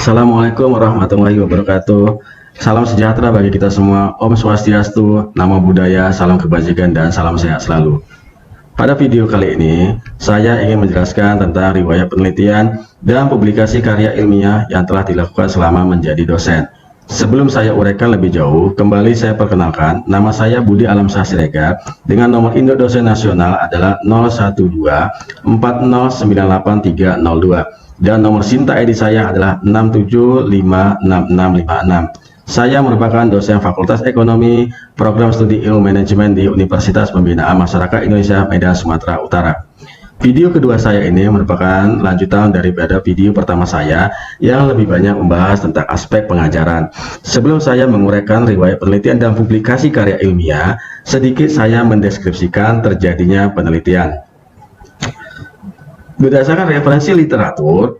Assalamualaikum warahmatullahi wabarakatuh. Salam sejahtera bagi kita semua. Om Swastiastu, Namo Buddhaya, salam kebajikan dan salam sehat selalu. Pada video kali ini, saya ingin menjelaskan tentang riwayat penelitian dan publikasi karya ilmiah yang telah dilakukan selama menjadi dosen. Sebelum saya uraikan lebih jauh, kembali saya perkenalkan, nama saya Budi Alamsyah Siregar, dengan nomor induk dosen nasional adalah 012-4098302, dan nomor Sinta ID saya adalah 6756656. Saya merupakan dosen Fakultas Ekonomi, Program Studi Ilmu Manajemen di Universitas Pembinaan Masyarakat Indonesia, Medan, Sumatera Utara. Video kedua saya ini merupakan lanjutan daripada video pertama saya yang lebih banyak membahas tentang aspek pengajaran. Sebelum saya menguraikan riwayat penelitian dan publikasi karya ilmiah, sedikit saya mendeskripsikan terjadinya penelitian. Berdasarkan referensi literatur,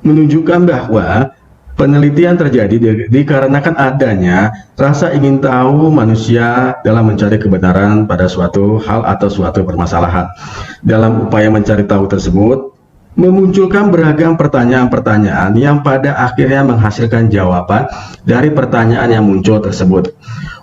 menunjukkan bahwa penelitian terjadi dikarenakan adanya rasa ingin tahu manusia dalam mencari kebenaran pada suatu hal atau suatu permasalahan. Dalam upaya mencari tahu tersebut, memunculkan beragam pertanyaan-pertanyaan yang pada akhirnya menghasilkan jawaban dari pertanyaan yang muncul tersebut.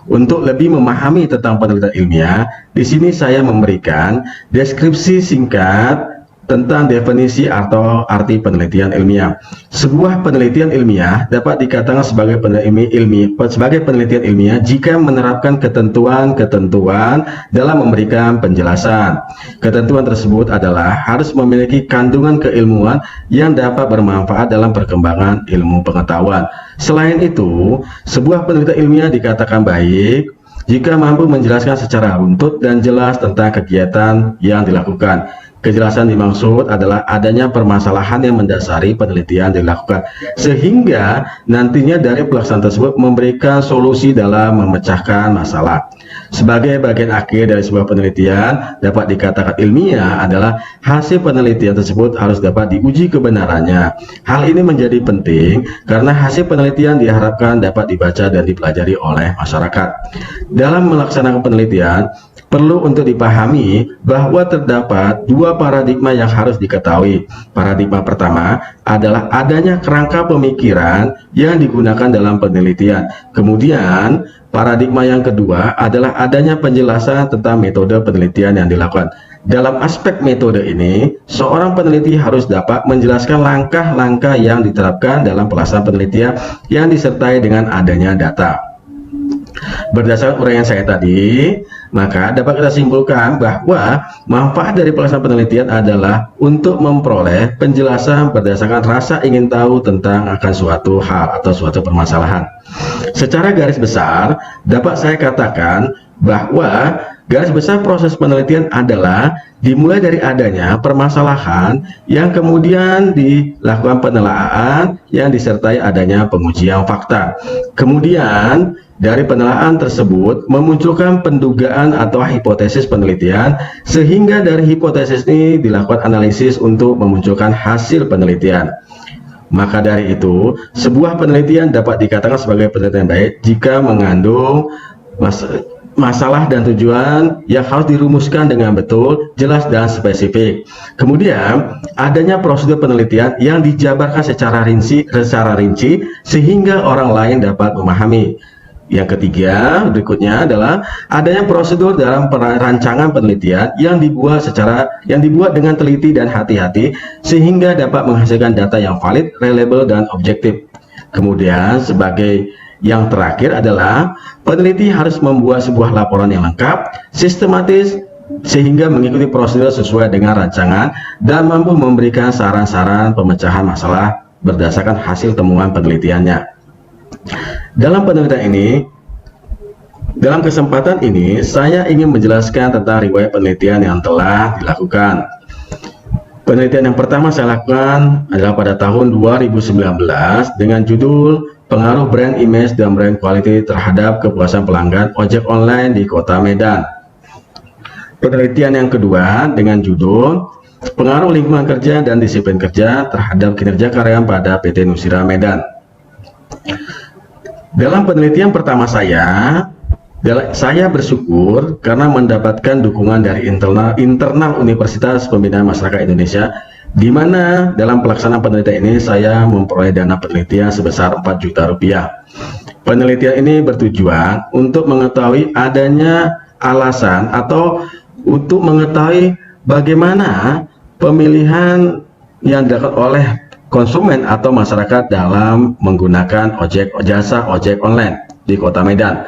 Untuk lebih memahami tentang penelitian ilmiah, di sini saya memberikan deskripsi singkat tentang definisi atau arti penelitian ilmiah. Sebuah penelitian ilmiah dapat dikatakan sebagai penelitian ilmiah jika menerapkan ketentuan-ketentuan dalam memberikan penjelasan. Ketentuan tersebut adalah harus memiliki kandungan keilmuan yang dapat bermanfaat dalam perkembangan ilmu pengetahuan. Selain itu, sebuah penelitian ilmiah dikatakan baik jika mampu menjelaskan secara runtut dan jelas tentang kegiatan yang dilakukan. Kejelasan dimaksud adalah adanya permasalahan yang mendasari penelitian dilakukan, sehingga nantinya dari pelaksanaan tersebut memberikan solusi dalam memecahkan masalah. Sebagai bagian akhir dari sebuah penelitian dapat dikatakan ilmiah adalah hasil penelitian tersebut harus dapat diuji kebenarannya. Hal ini menjadi penting karena hasil penelitian diharapkan dapat dibaca dan dipelajari oleh masyarakat. Dalam melaksanakan penelitian, perlu untuk dipahami bahwa terdapat dua paradigma yang harus diketahui. Paradigma pertama adalah adanya kerangka pemikiran yang digunakan dalam penelitian. Kemudian, paradigma yang kedua adalah adanya penjelasan tentang metode penelitian yang dilakukan. Dalam aspek metode ini, seorang peneliti harus dapat menjelaskan langkah-langkah yang diterapkan dalam pelaksanaan penelitian yang disertai dengan adanya data. Berdasarkan uraian saya tadi, maka dapat kita simpulkan bahwa manfaat dari pelaksanaan penelitian adalah untuk memperoleh penjelasan berdasarkan rasa ingin tahu tentang akan suatu hal atau suatu permasalahan. Secara garis besar, dapat saya katakan bahwa garis besar proses penelitian adalah dimulai dari adanya permasalahan yang kemudian dilakukan penelaahan yang disertai adanya pengujian fakta. Kemudian dari penelaahan tersebut memunculkan pendugaan atau hipotesis penelitian, sehingga dari hipotesis ini dilakukan analisis untuk memunculkan hasil penelitian. Maka dari itu, sebuah penelitian dapat dikatakan sebagai penelitian baik jika mengandung masalah dan tujuan yang harus dirumuskan dengan betul, jelas, dan spesifik. Kemudian, adanya prosedur penelitian yang dijabarkan secara rinci sehingga orang lain dapat memahami. Yang ketiga, berikutnya adalah adanya prosedur dalam perancangan penelitian yang dibuat dengan teliti dan hati-hati sehingga dapat menghasilkan data yang valid, reliable, dan objektif. Kemudian, sebagai yang terakhir adalah peneliti harus membuat sebuah laporan yang lengkap, sistematis, sehingga mengikuti prosedur sesuai dengan rancangan dan mampu memberikan saran-saran pemecahan masalah berdasarkan hasil temuan penelitiannya. Dalam kesempatan ini, saya ingin menjelaskan tentang riwayat penelitian yang telah dilakukan. Penelitian yang pertama saya lakukan adalah pada tahun 2019 dengan judul Pengaruh Brand Image dan Brand Quality terhadap kepuasan pelanggan ojek online di Kota Medan. Penelitian yang kedua dengan judul Pengaruh Lingkungan Kerja dan Disiplin Kerja terhadap Kinerja Karyawan pada PT Nusira Medan. Dalam penelitian pertama saya bersyukur karena mendapatkan dukungan dari internal Universitas Pembinaan Masyarakat Indonesia di mana dalam pelaksanaan penelitian ini saya memperoleh dana penelitian sebesar 4 juta rupiah. Penelitian ini bertujuan untuk mengetahui adanya alasan atau untuk mengetahui bagaimana pemilihan yang dilakukan oleh konsumen atau masyarakat dalam menggunakan jasa ojek online di Kota Medan.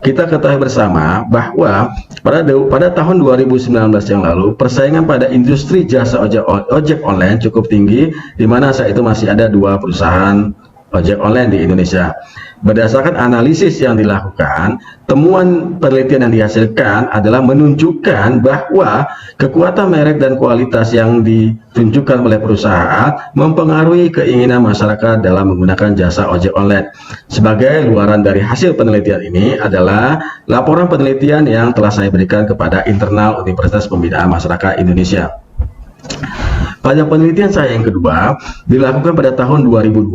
Kita ketahui bersama bahwa pada tahun 2019 yang lalu persaingan pada industri jasa ojek online cukup tinggi, di mana saat itu masih ada 2 perusahaan ojek online di Indonesia. Berdasarkan analisis yang dilakukan, temuan penelitian yang dihasilkan adalah menunjukkan bahwa kekuatan merek dan kualitas yang ditunjukkan oleh perusahaan mempengaruhi keinginan masyarakat dalam menggunakan jasa ojek online. Sebagai luaran dari hasil penelitian ini adalah laporan penelitian yang telah saya berikan kepada internal Universitas Pembinaan Masyarakat Indonesia. Pada penelitian saya yang kedua dilakukan pada tahun 2020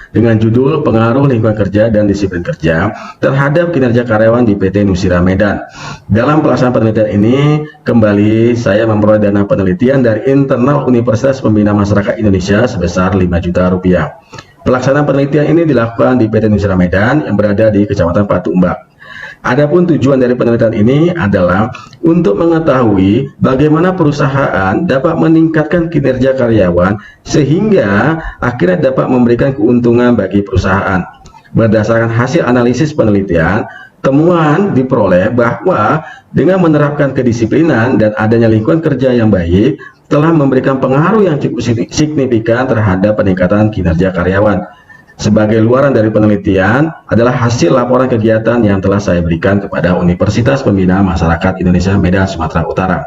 dengan judul Pengaruh Lingkungan Kerja dan Disiplin Kerja terhadap Kinerja Karyawan di PT Nursira Medan. Dalam pelaksanaan penelitian ini kembali saya memperoleh dana penelitian dari internal Universitas Pembinaan Masyarakat Indonesia sebesar 5 juta rupiah. Pelaksanaan penelitian ini dilakukan di PT Nursira Medan yang berada di Kecamatan Patu Umbak. Adapun tujuan dari penelitian ini adalah untuk mengetahui bagaimana perusahaan dapat meningkatkan kinerja karyawan sehingga akhirnya dapat memberikan keuntungan bagi perusahaan. Berdasarkan hasil analisis penelitian, temuan diperoleh bahwa dengan menerapkan kedisiplinan dan adanya lingkungan kerja yang baik telah memberikan pengaruh yang cukup signifikan terhadap peningkatan kinerja karyawan. Sebagai luaran dari penelitian adalah hasil laporan kegiatan yang telah saya berikan kepada Universitas Pembinaan Masyarakat Indonesia Medan, Sumatera Utara.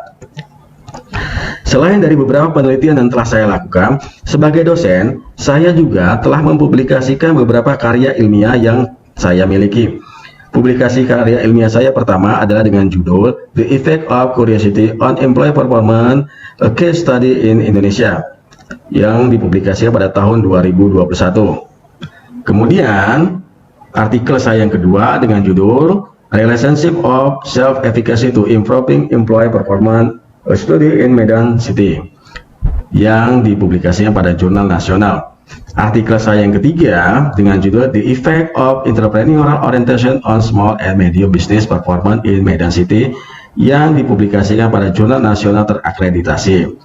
Selain dari beberapa penelitian yang telah saya lakukan, sebagai dosen, saya juga telah mempublikasikan beberapa karya ilmiah yang saya miliki. Publikasi karya ilmiah saya pertama adalah dengan judul The Effect of Curiosity on Employee Performance, a Case Study in Indonesia, yang dipublikasikan pada tahun 2021. Kemudian artikel saya yang kedua dengan judul Relationship of Self-Efficacy to Improving Employee Performance, a Study in Medan City, yang dipublikasikan pada Jurnal Nasional. Artikel saya yang ketiga dengan judul The Effect of Entrepreneurial Orientation on Small and Medium Business Performance in Medan City, yang dipublikasikan pada Jurnal Nasional terakreditasi.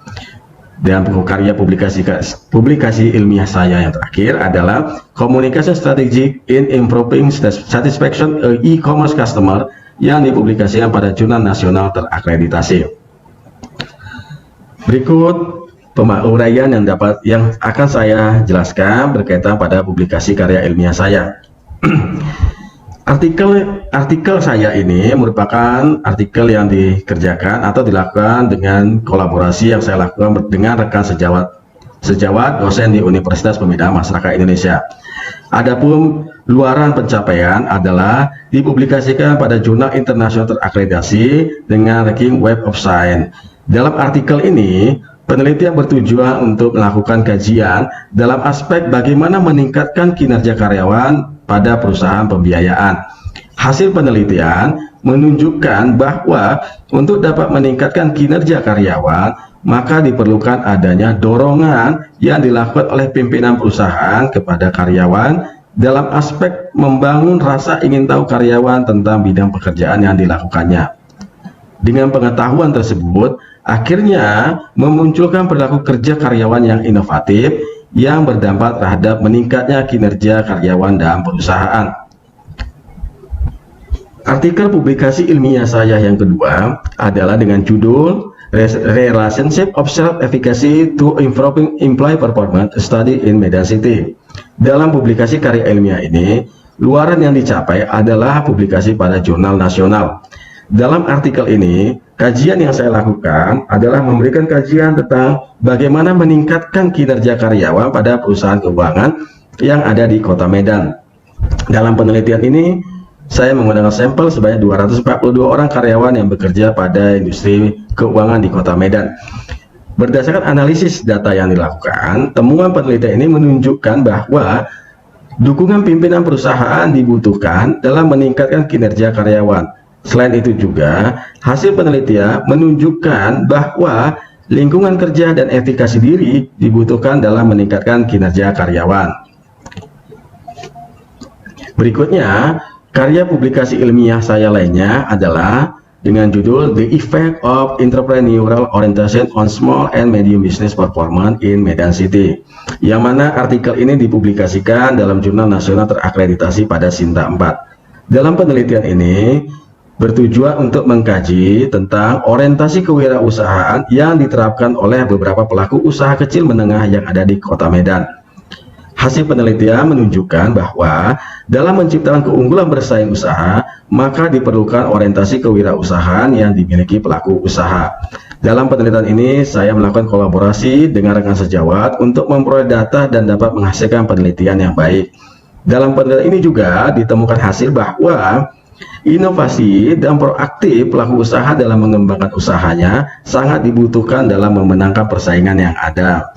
Dan karya publikasi ilmiah saya yang terakhir adalah Communication Strategy in Improving Satisfaction E-commerce Customer, yang dipublikasikan pada Jurnal Nasional terakreditasi. Berikut uraian yang akan saya jelaskan berkaitan pada publikasi karya ilmiah saya. Artikel saya ini merupakan artikel yang dikerjakan atau dilakukan dengan kolaborasi yang saya lakukan dengan rekan sejawat dosen di Universitas Pembinaan Masyarakat Indonesia. Adapun luaran pencapaian adalah dipublikasikan pada jurnal internasional terakreditasi dengan ranking Web of Science. Dalam artikel ini, penelitian bertujuan untuk melakukan kajian dalam aspek bagaimana meningkatkan kinerja karyawan pada perusahaan pembiayaan. Hasil penelitian menunjukkan bahwa untuk dapat meningkatkan kinerja karyawan, maka diperlukan adanya dorongan yang dilakukan oleh pimpinan perusahaan kepada karyawan dalam aspek membangun rasa ingin tahu karyawan tentang bidang pekerjaan yang dilakukannya. Dengan pengetahuan tersebut, akhirnya memunculkan perilaku kerja karyawan yang inovatif yang berdampak terhadap meningkatnya kinerja karyawan dalam perusahaan. Artikel publikasi ilmiah saya yang kedua adalah dengan judul Relationship of Self-Efficacy to Improving Employee Performance, a Study in Medan City. Dalam publikasi karya ilmiah ini, luaran yang dicapai adalah publikasi pada jurnal nasional. Dalam artikel ini, kajian yang saya lakukan adalah memberikan kajian tentang bagaimana meningkatkan kinerja karyawan pada perusahaan keuangan yang ada di Kota Medan. Dalam penelitian ini, saya menggunakan sampel sebanyak 242 orang karyawan yang bekerja pada industri keuangan di Kota Medan. Berdasarkan analisis data yang dilakukan, temuan penelitian ini menunjukkan bahwa dukungan pimpinan perusahaan dibutuhkan dalam meningkatkan kinerja karyawan. Selain itu juga, hasil penelitian menunjukkan bahwa lingkungan kerja dan efikasi diri dibutuhkan dalam meningkatkan kinerja karyawan. Berikutnya, karya publikasi ilmiah saya lainnya adalah dengan judul The Effect of Entrepreneurial Orientation on Small and Medium Business Performance in Medan City, yang mana artikel ini dipublikasikan dalam jurnal nasional terakreditasi pada Sinta 4. Dalam penelitian ini bertujuan untuk mengkaji tentang orientasi kewirausahaan yang diterapkan oleh beberapa pelaku usaha kecil menengah yang ada di Kota Medan. Hasil penelitian menunjukkan bahwa dalam menciptakan keunggulan bersaing usaha, maka diperlukan orientasi kewirausahaan yang dimiliki pelaku usaha. Dalam penelitian ini, saya melakukan kolaborasi dengan rekan sejawat untuk memperoleh data dan dapat menghasilkan penelitian yang baik. Dalam penelitian ini juga ditemukan hasil bahwa inovasi dan proaktif pelaku usaha dalam mengembangkan usahanya sangat dibutuhkan dalam memenangkan persaingan yang ada.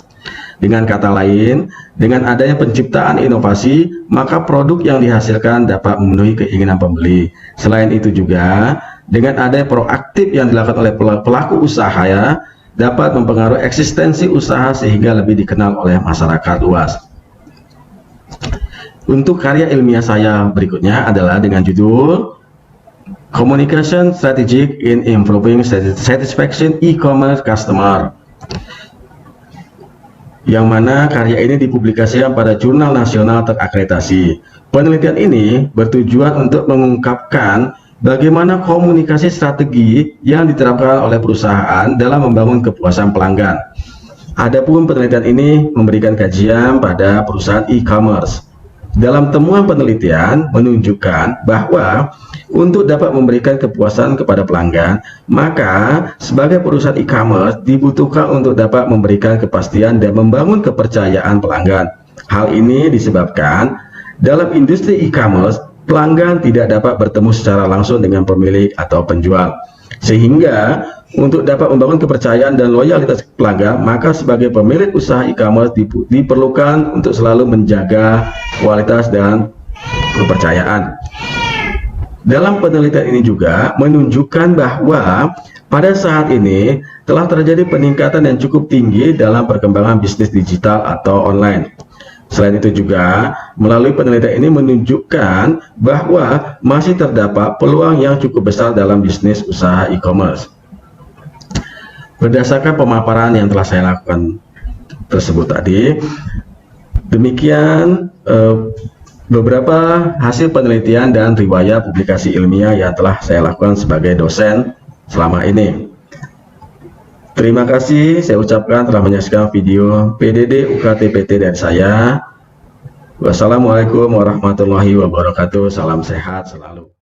Dengan kata lain, dengan adanya penciptaan inovasi, maka produk yang dihasilkan dapat memenuhi keinginan pembeli. Selain itu juga, dengan adanya proaktif yang dilakukan oleh pelaku usaha dapat mempengaruhi eksistensi usaha sehingga lebih dikenal oleh masyarakat luas. Untuk karya ilmiah saya berikutnya adalah dengan judul Communication Strategic in Improving Satisfaction E-commerce Customer, yang mana karya ini dipublikasikan pada jurnal nasional terakreditasi. Penelitian ini bertujuan untuk mengungkapkan bagaimana komunikasi strategi yang diterapkan oleh perusahaan dalam membangun kepuasan pelanggan. Adapun penelitian ini memberikan kajian pada perusahaan e-commerce. Dalam temuan penelitian menunjukkan bahwa untuk dapat memberikan kepuasan kepada pelanggan, maka sebagai perusahaan e-commerce dibutuhkan untuk dapat memberikan kepastian dan membangun kepercayaan pelanggan. Hal ini disebabkan dalam industri e-commerce, pelanggan tidak dapat bertemu secara langsung dengan pemilik atau penjual. Sehingga untuk dapat membangun kepercayaan dan loyalitas pelanggan, maka sebagai pemilik usaha e-commerce diperlukan untuk selalu menjaga kualitas dan kepercayaan. Dalam penelitian ini juga menunjukkan bahwa pada saat ini telah terjadi peningkatan yang cukup tinggi dalam perkembangan bisnis digital atau online. Selain itu juga, melalui penelitian ini menunjukkan bahwa masih terdapat peluang yang cukup besar dalam bisnis usaha e-commerce. Berdasarkan pemaparan yang telah saya lakukan tersebut tadi, demikian beberapa hasil penelitian dan riwayat publikasi ilmiah yang telah saya lakukan sebagai dosen selama ini. Terima kasih saya ucapkan telah menyaksikan video PDD UKT-PT dari saya. Wassalamualaikum warahmatullahi wabarakatuh. Salam sehat selalu.